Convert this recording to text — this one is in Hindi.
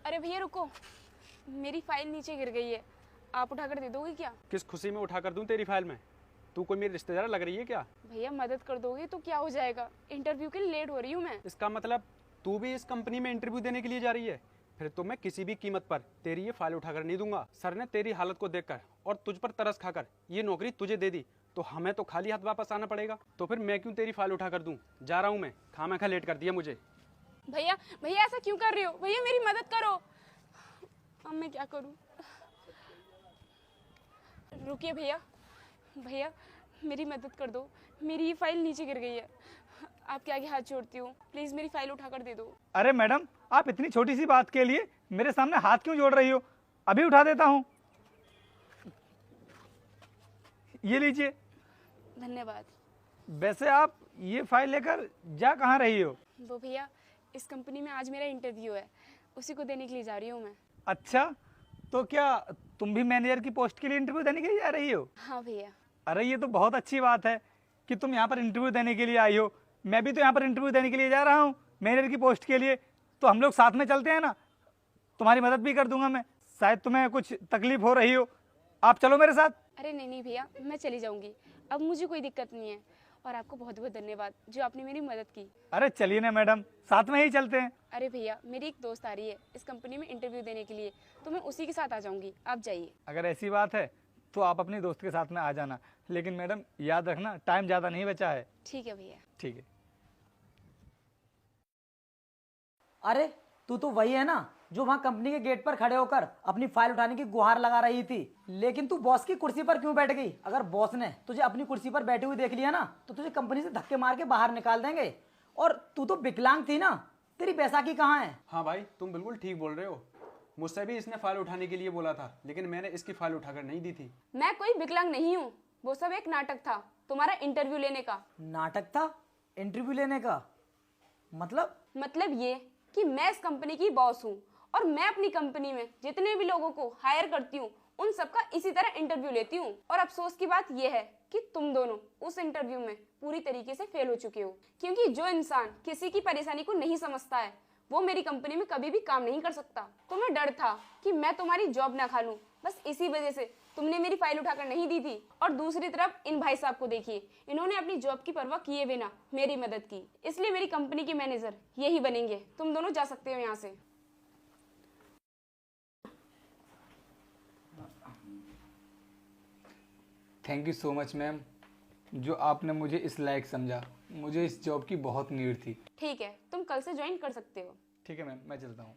अरे भैया रुको, मेरी फाइल नीचे गिर गई है, आप उठाकर दे दोगे क्या? किस खुशी में उठा कर दूं तेरी फाइल में? तू कोई मेरी रिश्तेदार लग रही है क्या? भैया मदद कर दोगे तो क्या हो जाएगा, इंटरव्यू के लिए लेट हो रही हूँ मैं। इसका मतलब तू भी इस कंपनी में इंटरव्यू देने के लिए जा रही है? फिर तो मैं किसी भी कीमत पर तेरी ये फाइल उठाकर नहीं दूंगा। सर ने तेरी हालत को देखकर और तुझ पर तरस खाकर ये नौकरी तुझे दे दी, तो हमें तो खाली हाथ वापस आना पड़ेगा। तो फिर मैं क्यों तेरी फाइल उठाकर दूं? जा रहा हूं मैं, खामखा लेट कर दिया मुझे। भैया भैया ऐसा क्यों कर रहे हो? भैया मेरी मदद करो। अब मैं क्या करूं? रुकिए भैया, भैया मेरी मदद कर दो, मेरी ये फाइल नीचे गिर गई है, आपके आगे हाथ जोड़ती हूँ, प्लीज मेरी फाइल उठाकर दे दो। अरे मैडम, आप इतनी छोटी सी बात के लिए मेरे सामने हाथ क्यों जोड़ रही हो? अभी उठा देता हूँ, ये लीजिए। धन्यवाद। वैसे आप ये फाइल लेकर जा कहाँ रही हो? वो भैया, इस कंपनी में आज मेरा इंटरव्यू है, उसी को देने के लिए जा रही हूँ मैं। अच्छा, तो क्या तुम भी मैनेजर की पोस्ट के लिए इंटरव्यू देने के लिए जा रही हो? हाँ भैया। अरे ये तो बहुत अच्छी बात है कि तुम यहाँ पर इंटरव्यू देने के लिए आई हो। मैं भी तो यहाँ पर इंटरव्यू देने के लिए जा रहा हूँ मैनेजर की पोस्ट के लिए। तो हम लोग साथ में चलते हैं ना, तुम्हारी मदद भी कर दूंगा मैं। शायद तुम्हें कुछ तकलीफ हो रही हो, आप चलो मेरे साथ। अरे नहीं नहीं भैया, मैं चली जाऊंगी, अब मुझे कोई दिक्कत नहीं है। और आपको बहुत बहुत धन्यवाद जो आपने मेरी मदद की। अरे चलिए ना मैडम, साथ में ही चलते हैं। अरे भैया, मेरी एक दोस्त आ रही है इस कंपनी में इंटरव्यू देने के लिए, तो मैं उसी के साथ आ जाऊंगी, आप जाइए। अगर ऐसी बात है तो आप अपनी दोस्त के साथ में आ जाना, लेकिन मैडम याद रखना टाइम ज़्यादा नहीं बचा है। ठीक है भैया। ठीक है। अरे तू तो वही है ना जो वहां कंपनी के गेट पर खड़े होकर अपनी फाइल उठाने की गुहार लगा रही थी, लेकिन तू बॉस की कुर्सी पर क्यों बैठ गई? अगर बॉस ने तुझे अपनी कुर्सी पर बैठी हुई देख लिया ना तो तुझे कंपनी से धक्के मार के बाहर निकाल देंगे। और तू तो विकलांग थी ना, तेरी बैसाखी कहाँ है? हाँ भाई, तुम बिल्कुल ठीक बोल रहे हो। मुझसे भी इसने फाइल उठाने के लिए बोला था, लेकिन मैंने इसकी फाइल उठाकर नहीं दी थी। मैं कोई विकलांग नहीं हूँ, वो सब एक नाटक था तुम्हारा इंटरव्यू लेने का। नाटक था? इंटरव्यू लेने का मतलब ये कि मैं इस कंपनी की बॉस हूँ और मैं अपनी कंपनी में जितने भी लोगों को हायर करती हूँ उन सबका इसी तरह इंटरव्यू लेती हूँ। और अफसोस की बात यह है कि तुम दोनों उस इंटरव्यू में पूरी तरीके से फेल हो चुके हो, क्योंकि जो इंसान किसी की परेशानी को नहीं समझता है वो मेरी कंपनी में कभी भी काम नहीं कर सकता। तुम्हें डर था कि मैं तुम्हारी जॉब ना खा लूं, बस इसी वजह से तुमने मेरी फाइल उठाकर नहीं दी थी। और दूसरी तरफ इन भाई साहब को देखिए, इन्होंने अपनी जॉब की परवाह किए बिना मेरी मदद की, इसलिए मेरी कंपनी के मैनेजर यही बनेंगे। तुम दोनों जा सकते हो यहाँ से। Thank you so much ma'am, जो आपने मुझे इस लायक समझा। मुझे इस जॉब की बहुत नीड थी। ठीक है, तुम कल से ज्वाइन कर सकते हो। ठीक है मैम, मैं चलता हूँ।